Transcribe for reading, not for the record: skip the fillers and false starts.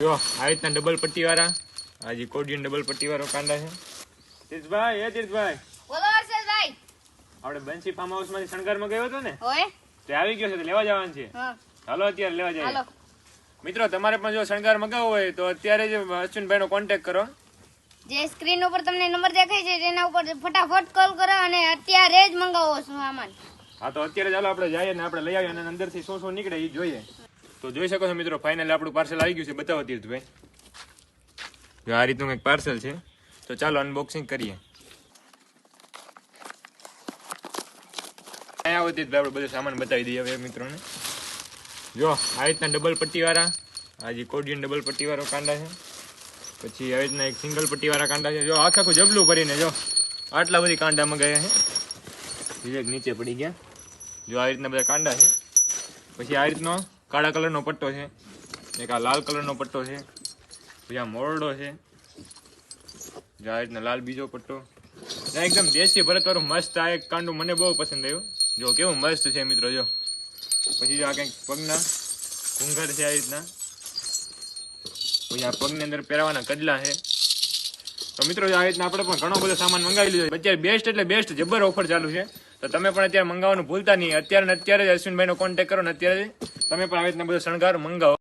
જો આ રીતના ડબલ પટ્ટી વાળા આજે કોડિયન ડબલ પટ્ટી વાળો કાંડા છે. તીર્થભાઈ તીર્થભાઈ બોલો હર્ષદભાઈ. આપણે બંસી ફાર્મ હાઉસ માંથી શણગારમાં ગયો હતો ને ઓય તે આવી ગયો છે, તો લેવા જવાનું છે. હા હાલો અત્યારે લેવા જઈએ. હાલો. મિત્રો તમારે પણ જો શણગાર મગાવવો હોય તો અત્યારે જ અશ્વિનભાઈ નો કોન્ટેક્ટ કરો. જે સ્ક્રીન ઉપર તમને નંબર દેખાય છે તેના ઉપર ફટાફટ કોલ કરો અને અત્યારે જ મંગાવો સામાન. હા તો અત્યારે ચાલો આપણે જઈએ ને આપણે લઈ આવીએ અને અંદરથી શું શું નીકળે એ જોઈએ. તો જોઈ શકો છો મિત્રો, ફાઇનલ આપણું પાર્સલ આવી ગયું છે. બતાવો તીર્થભાઈ. જો આ રીતનું કંઈક પાર્સલ છે, તો ચાલો અનબોક્સિંગ કરીએ. અહીંયા આવો તીર્થભાઈ આપણે બધો સામાન બતાવી દઈએ હવે મિત્રોને. જો આ રીતના ડબલ પટ્ટી વાળા આજે કોડિયન ડબલ પટ્ટી વાળો કાંડા છે. પછી આવી રીતના એક સિંગલ પટ્ટી વાળા કાંડા છે. જો આખું જબલું ભરીને જો આટલા બધી કાંડા મગાયા છે. બીજે નીચે પડી ગયા. જો આ રીતના બધા કાંડા છે. પછી આ રીતનો કાળા કલરનો પટ્ટો છે, એક આ લાલ કલરનો પટ્ટો છે, પછી આ મોરડો છે. જો આ રીતના લાલ બીજો પટ્ટો. એકદમ દેશી ભરત વાળું મસ્ત આ એક કાંડું મને બહુ પસંદ આવ્યું. જો કેવું મસ્ત છે મિત્રો. જો પછી જો આ કંઈક પગના ઘૂંઘર છે આ રીતના. પછી આ પગની અંદર પહેરવાના કડલા છે. તો મિત્રો આ રીતના આપણે પણ ઘણો બધો સામાન મંગાવી લીધો. અત્યારે બેસ્ટ એટલે બેસ્ટ જબર ઓફર ચાલુ છે. તો તમે પણ અત્યારે મંગાવવાનું ભૂલતા નહીં. અત્યારે ને અત્યારે જ અશ્વિનભાઈનો કોન્ટેક્ટ કરો ને અત્યારે તમે પણ આવી રીતના બધો શણગાર મંગાવો.